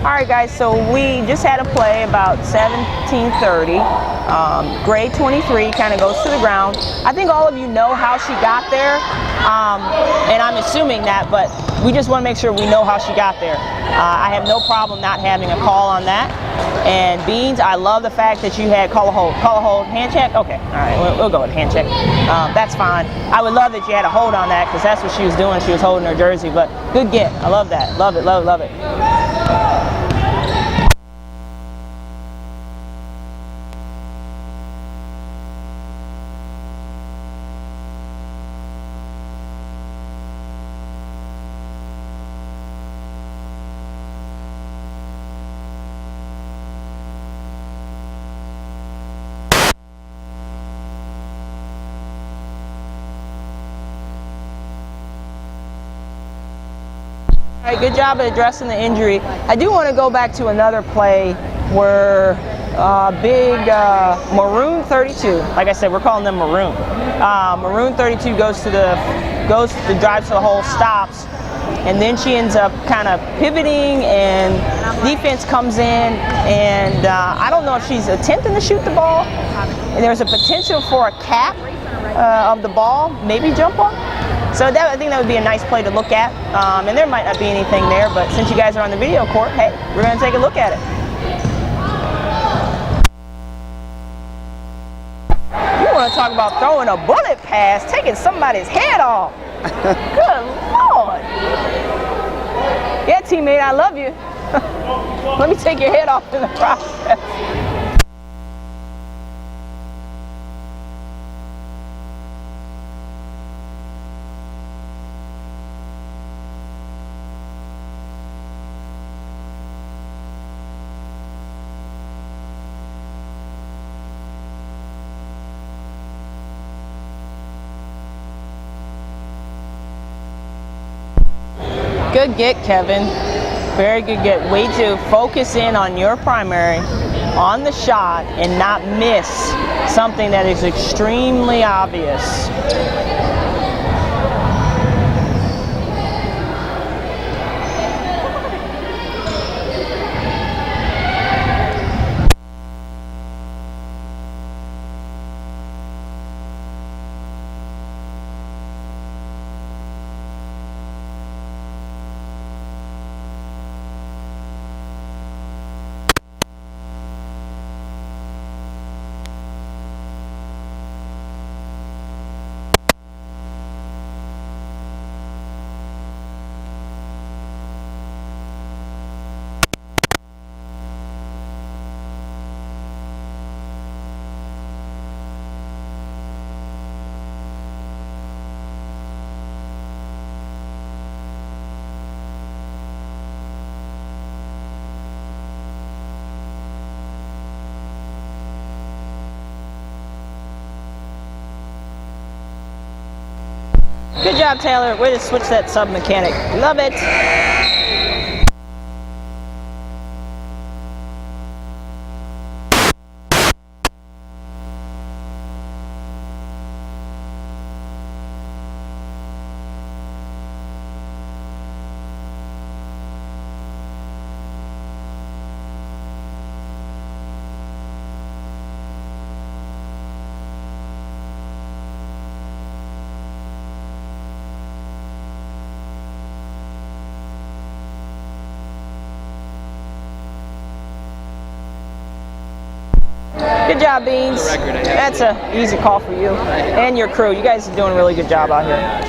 Alright guys, so we just had a play about 17:30. Grade 23 kind of goes to the ground. I think all of you know how she got there, and I'm assuming that, but we just want to make sure we know how she got there. I have no problem not having a call on that. And Beans, I love the fact that you had call a hold, hand check. Okay, all right, we'll go with hand check. That's fine. I would love that you had a hold on that because that's what she was doing. She was holding her jersey, but good get. I love that. Love it, love it, love it. All right, good job at addressing the injury. I do want to go back to another play where big Maroon 32, like I said, we're calling them Maroon. Maroon 32 drives to the hole, stops, and then she ends up kind of pivoting, and defense comes in, and I don't know if she's attempting to shoot the ball. And there's a potential for a cap of the ball, maybe jump ball. So I think that would be a nice play to look at, and there might not be anything there, but since you guys are on the video court, hey, we're going to take a look at it. You want to talk about throwing a bullet pass, taking somebody's head off. Good Lord. Yeah, teammate, I love you. Let me take your head off in the process. Good get, Kevin. Very good get. Way to focus in on your primary, on the shot, and not miss something that is extremely obvious. Good job, Taylor. Way to switch that sub mechanic. Love it. Good job, Beans. That's an easy call for you and your crew. You guys are doing a really good job out here.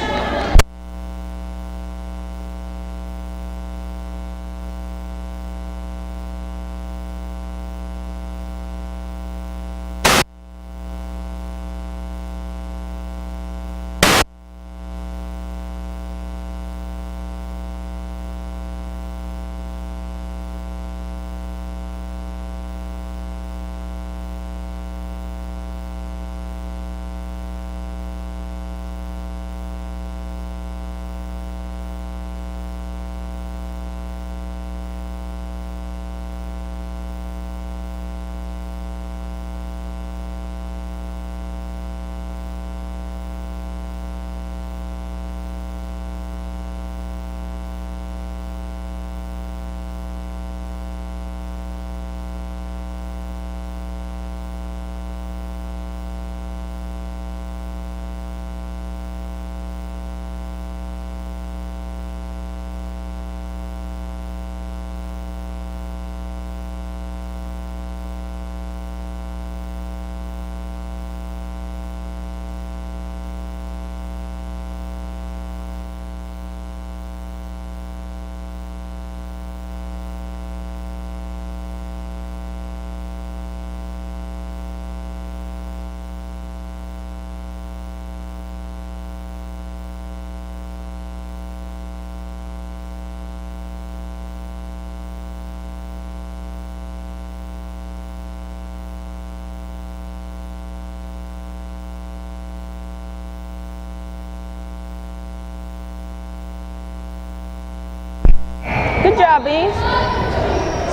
job, Beans.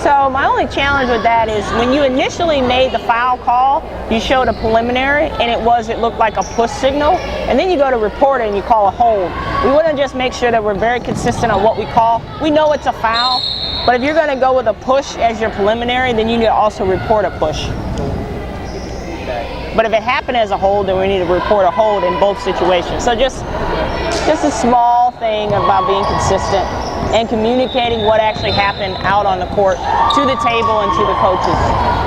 So my only challenge with that is when you initially made the foul call, you showed a preliminary and it looked like a push signal, and then you go to report it and you call a hold. We want to just make sure that we're very consistent on what we call. We know it's a foul, but if you're going to go with a push as your preliminary, then you need to also report a push. But if it happened as a hold, then we need to report a hold in both situations. So just a small thing about being consistent and communicating what actually happened out on the court to the table and to the coaches.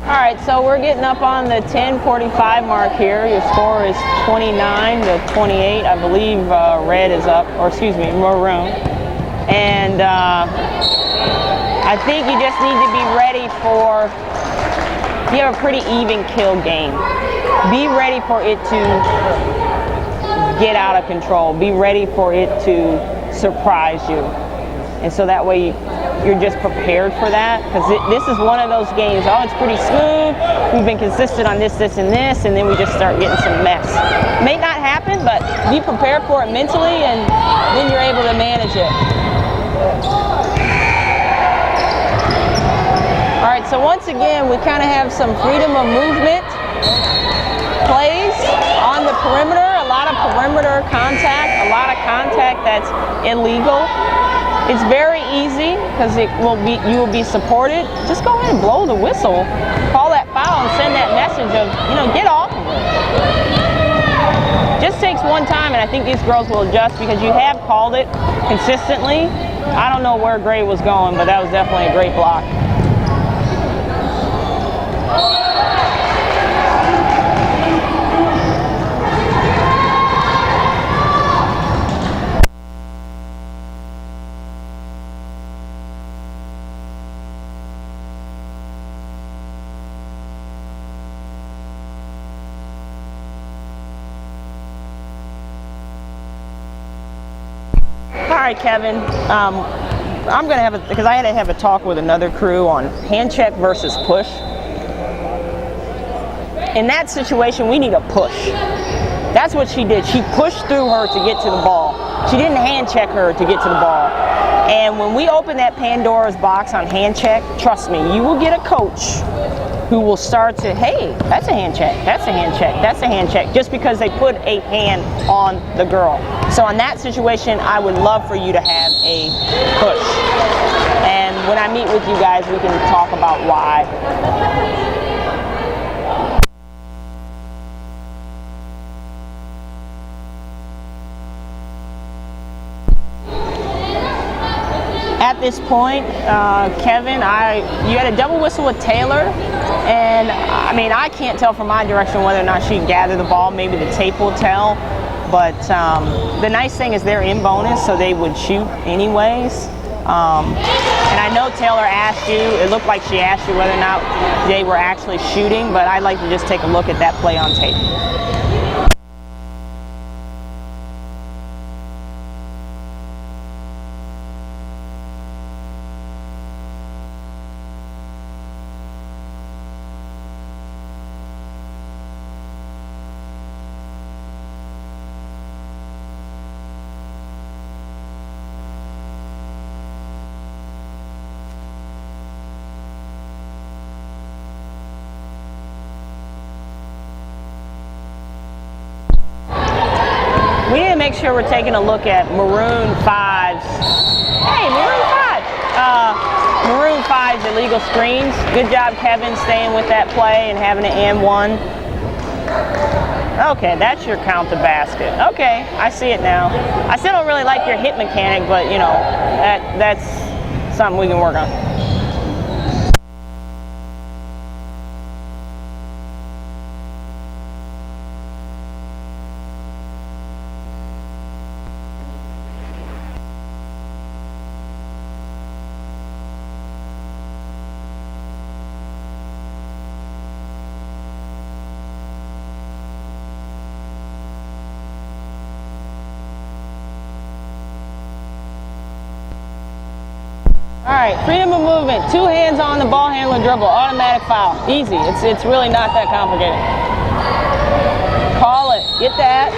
Alright, so we're getting up on the 10:45 mark here. Your score is 29-28. I believe red is up, or excuse me, maroon. And I think you just need to be ready for, you have a pretty even kill game. Be ready for it to get out of control. Be ready for it to surprise you. And so that way you're just prepared for that, because this is one of those games, oh, it's pretty smooth, we've been consistent on this, this, and this, and then we just start getting some mess. May not happen, but be prepared for it mentally, and then you're able to manage it. All right, so once again, we kind of have some freedom of movement plays on the perimeter, a lot of perimeter contact, a lot of contact that's illegal. It's very easy because you will be supported. Just go ahead and blow the whistle, call that foul, and send that message of, get off of it. Just takes one time, and I think these girls will adjust because you have called it consistently. I don't know where Gray was going, but that was definitely a great block. All right, Kevin, I'm going to have because I had to have a talk with another crew on hand check versus push. In that situation, we need a push. That's what she did. She pushed through her to get to the ball. She didn't hand check her to get to the ball. And when we open that Pandora's box on hand check, trust me, you will get a coach who will start to, hey, that's a hand check, that's a hand check, that's a hand check, just because they put a hand on the girl. So in that situation, I would love for you to have a push. And when I meet with you guys, we can talk about why. At this point, Kevin, you had a double whistle with Taylor, and I can't tell from my direction whether or not she gathered the ball. Maybe the tape will tell, but the nice thing is they're in bonus, so they would shoot anyways. And I know Taylor asked you, it looked like she asked you whether or not they were actually shooting, but I'd like to just take a look at that play on tape. We need to make sure we're taking a look at Maroon 5's. Hey, Maroon 5! Maroon 5's illegal screens. Good job, Kevin, staying with that play and having an and-one. Okay, that's your count the basket. Okay, I see it now. I still don't really like your hit mechanic, but that's something we can work on. All right, freedom of movement. 2 hands on the ball handler dribble. Automatic foul. Easy. It's really not that complicated. Call it. Get that.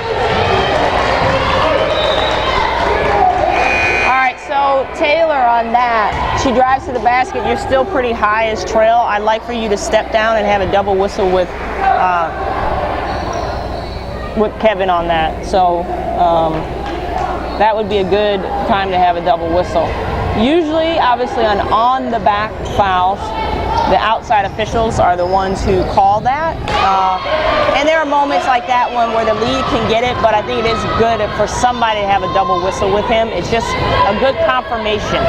All right, so Taylor on that. She drives to the basket. You're still pretty high as trail. I'd like for you to step down and have a double whistle with Kevin on that. So that would be a good time to have a double whistle. Usually, obviously, on the back fouls, the outside officials are the ones who call that. And there are moments like that one where the lead can get it, but I think it is good for somebody to have a double whistle with him. It's just a good confirmation.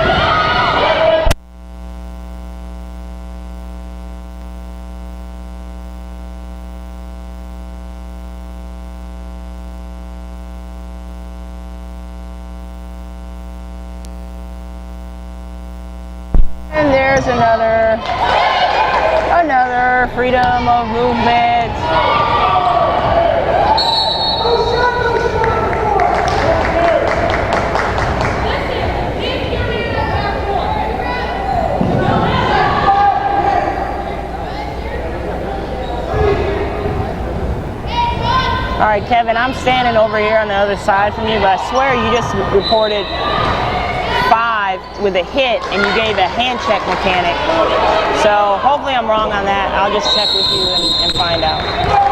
And there's another freedom of movement. All right, Kevin, I'm standing over here on the other side from you, but I swear you just reported 5 with a hit and you gave a hand check mechanic. So hopefully I'm wrong on that. I'll just check with you and find out.